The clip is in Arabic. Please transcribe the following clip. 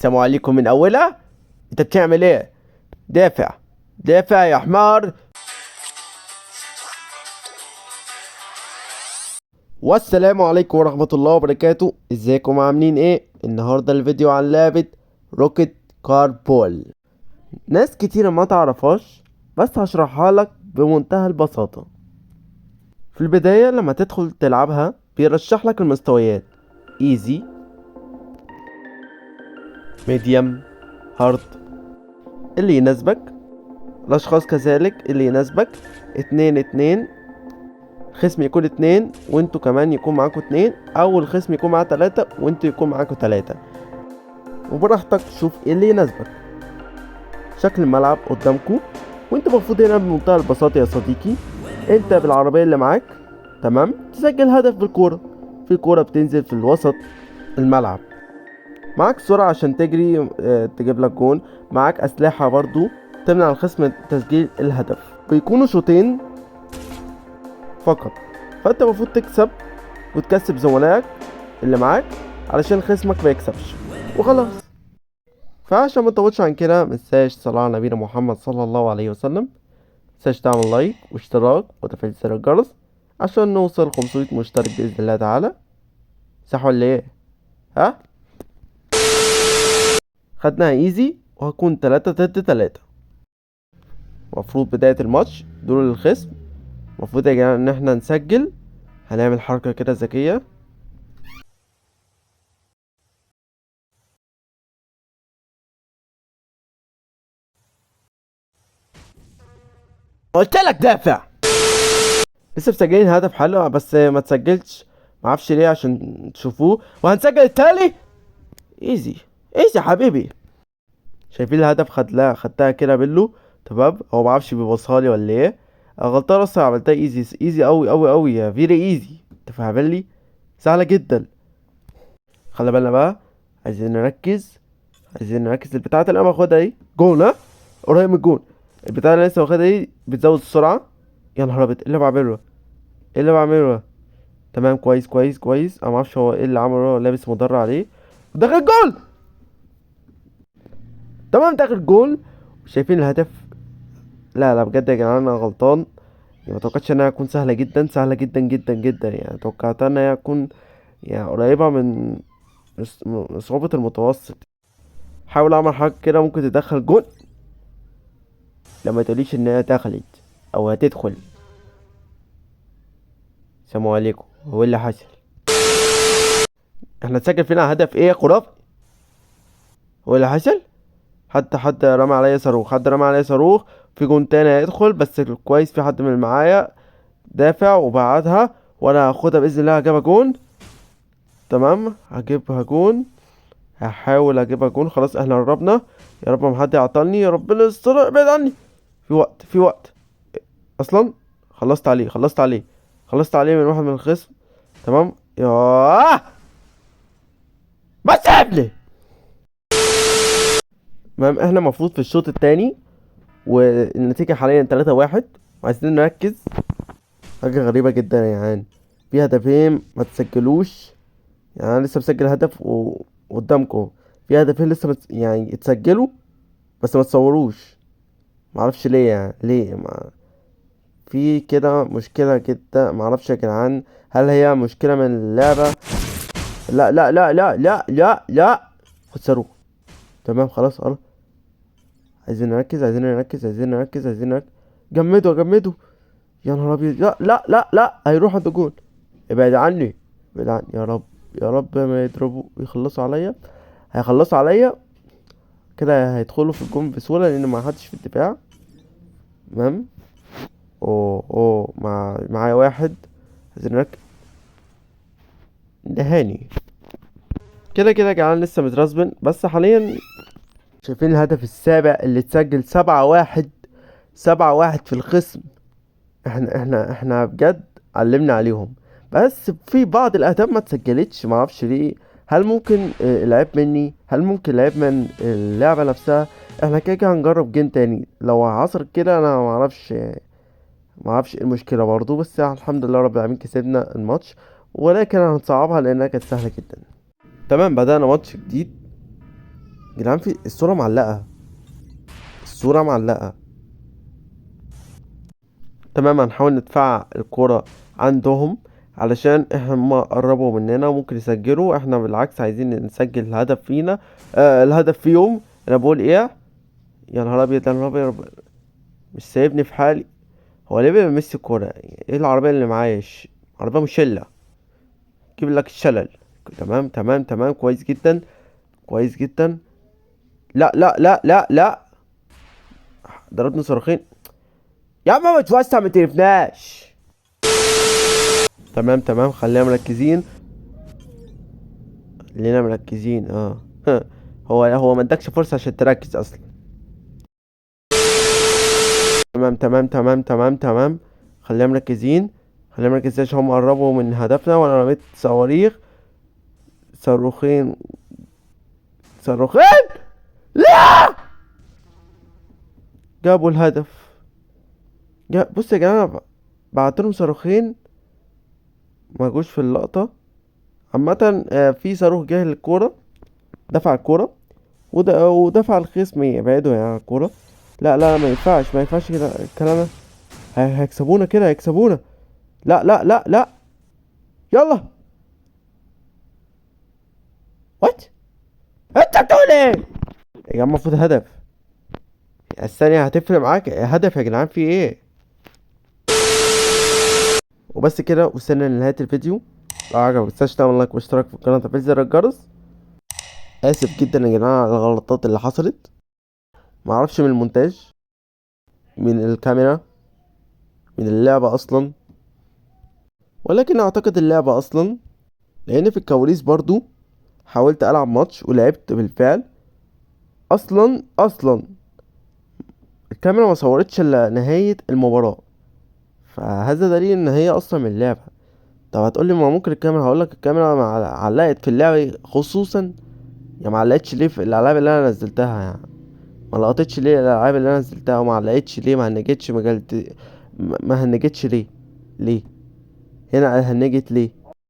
السلام عليكم من اولها. انت بتعمل ايه؟ دافع، دافع يا حمار. والسلام عليكم ورحمة الله وبركاته. ازيكم عاملين ايه؟ النهاردة الفيديو عن لعبة روكيت كار بول. ناس كتيرة ما تعرفهاش، بس هشرحها لك بمنتهى البساطة. في البداية لما تدخل تلعبها بيرشح لك المستويات: ايزي، ميديوم، هارد، اللي يناسبك. الاشخاص كذلك اللي يناسبك. 2-2، خصم يكون 2 وانتوا كمان يكون معاكوا 2، او الخصم يكون معاه 3 وانتوا يكون معاكوا 3. وبراحتك تشوف ايه اللي يناسبك. شكل الملعب قدامكوا، وانت المفروض هنا بمنتهى البساطة يا صديقي، انت بالعربية اللي معاك تمام تسجل هدف بالكورة. في كورة بتنزل في الوسط الملعب. معاك سرعة عشان تجري تجيب لك جون. معاك أسلحة برضو تمنع الخصم من تسجيل الهدف. بيكونوا شوطين فقط، فانت المفروض تكسب وتكسب زملائك اللي معاك علشان خصمك ما يكسبش وخلاص. فعشان ما نطولش عن كده، متنساش تصلي على نبينا محمد صلى الله عليه وسلم. متنساش تعمل لايك واشتراك وتفعيل زر الجرس عشان نوصل 500 مشترك بإذن الله تعالى. صح ولا ايه؟ ها؟ خدناها ايزي وهكون 3-3. مفروض بداية الماتش دول الخصم. مفروض يا جماعة ان احنا نسجل. هنعمل حركة كده ذكية. قلت لك دافع. لسه مسجلين هدف حلو بس ما تسجلش، معرفش ليه، عشان تشوفوه. وهنسجل التالي. ايزي، ايزي يا حبيبي. شايفين الهدف؟ خدتها كده بلو. تمام، هو معرفش بيبصها لي ولا ايه. غلطان اصلا، عملتها ايزي ايزي اوي اوي اوي يا فيري ايزي. انت فاهمين لي؟ سهله جدا. خلي بالنا بقى، عايزين نركز. عايزين نركز. البتاعه اللي انا باخدها دي جون، ها؟ قريب من الجون. البتاعه اللي لسه واخدها دي بتزود السرعه. يا نهار ابيض، ايه اللي بعمله؟ ايه اللي بعمله؟ تمام، كويس كويس كويس. انا معرفش هو ايه اللي عمله، هو لابس مدرع عليه. دخل جول. تمام، دخل جول. شايفين الهدف؟ لا لا، بجد يا جدعان انا غلطان. يعني ما توقعتش انها هتكون سهله جدا، سهله جدا جدا جدا. يعني توقعت انها هتكون يعني قريبه من صعوبه المتوسط. حاول اعمل حاجه كده ممكن تدخل جول. لما تقوليش انها دخلت او هتدخل. السلام عليكم. هو إيه اللي حصل؟ احنا اتسجل فينا هدف ايه خرافي. هو إيه اللي حصل؟ حد رمى عليا صاروخ، حد رمى عليا صاروخ. في جون تاني هيدخل، بس كويس في حد من اللي معايا دافع وبعدها، وانا هاخدها باذن الله. هجيبها جون. تمام، هجيبها جون. هحاول اجيبها جون. خلاص احنا قربنا. يا رب ما حد يعطلني، يا ربنا يستر، ابعد عني. في وقت، في وقت. اصلا خلصت عليه، خلصت عليه، خلصت عليه من واحد من الخصم. تمام. ياه، بس قبلي. المهم احنا المفروض في الشوط التاني، والنتيجة حاليا 3-1. وعايزين نركز. حاجة غريبة جدا يا جدعان، في هدفين ما تسجلوش. يعني انا لسه مسجل هدف قدامكم. في هدفين لسه يعني اتسجلوا بس ما تصوروش. معرفش ليه، يعني ليه في كده مشكلة جدا. معرفش يا جدعان، هل هي مشكلة من اللعبة؟ لا لا لا لا لا لا لا. خد صاروخ. تمام، خلاص خلاص. عايزين نركز، عايزين نركز، عايزين نركز، عايزين نركز. جمدوا جمدوا. يا نهار ابيض، لا لا لا لا، هيروح عند جول. ابعد عني، ابعد عني يا رب. يا رب ما يضربوا يخلصوا عليا. هيخلصوا عليا كده، هيدخلوا في الجون بسهولة لان ما حدش في الدفاع. تمام. اوه اوه، معايا واحد. عايزين نركز. ده هاني. كده كده يا جدعان لسه مترسبن بس حاليا. شايفين الهدف السابع اللي اتسجل؟ 7-1. 7-1 في الخصم. احنا بجد علمنا عليهم. بس في بعض الاهداف ما اتسجلتش، معرفش ليه. هل ممكن العيب مني؟ هل ممكن العيب من اللعبة نفسها؟ احنا كده كده هنجرب جيم تاني. لو حصل كده انا معرفش ايه المشكلة برضو. بس الحمد لله رب العالمين كسبنا الماتش. ولكن هنصعبها لانها كانت سهلة جدا. تمام، بدأنا ماتش جديد. جدعان في الصورة معلقة، الصورة معلقة. تمام، هنحاول ندفع الكرة عندهم علشان هما قربوا مننا وممكن يسجلوا. احنا بالعكس عايزين نسجل الهدف فينا، الهدف فيهم. انا بقول ايه؟ يا نهار ابيض يا نهار ابيض، مش سايبني في حالي. هو ليه بيمسك الكورة؟ ايه العربية اللي معايا؟ عربية مشلة، جيب لك الشلل. تمام تمام تمام، كويس جدا، كويس جدا. لا لا لا لا لا، ضربني صاروخين. يا عم ما توسع، ما تقرفناش. تمام تمام، خلينا مركزين، خلينا مركزين. هو ما ادكش فرصة عشان تركز اصلا. تمام تمام تمام تمام تمام، خلينا مركزين، خلينا مركزين عشان هم قربوا من هدفنا وانا رميت صواريخ، صاروخين، صاروخين. لا، جابوا الهدف. بص يا جماعة، بعتلهم صاروخين ما جوش في اللقطة. عامة في صاروخ جه للكورة، دفع الكورة، ودفع الخصم يبعدوا يعني عن الكورة. لا لا، ما ينفعش، ما ينفعش كده الكلام ده. هيكسبونا كده، هيكسبونا. لا لا لا لا، يلا. وات، انت بتقول ايه يا جماعة؟ المفروض هدف، الثانية هتفرق معاك. هدف يا جدعان، في ايه؟ وبس كده، وصلنا لنهاية الفيديو. لو عجبك متنساش تعمل لايك واشتراك في القناة وتفعيل زر الجرس. اسف جدا يا جماعة على الغلطات اللي حصلت، معرفش من المونتاج، من الكاميرا، من اللعبة اصلا، ولكن اعتقد اللعبة اصلا، لان في الكواليس برضو حاولت العب ماتش ولعبت بالفعل. اصلا الكاميرا ما صورتش الا نهاية المباراة، فهذا دليل ان هي اصلا من اللعبة. طب هتقولي ما ممكن الكاميرا، هقولك الكاميرا علقت في اللعبة خصوصا. يا ما علقتش ليه في الالعاب اللي انا نزلتها يعني؟ ما لقطتش ليه الالعاب اللي انا نزلتها؟ وما علقتش ليه؟ ما هنجتش، ما هنجتش ليه؟ ليه هنا هنجت ليه؟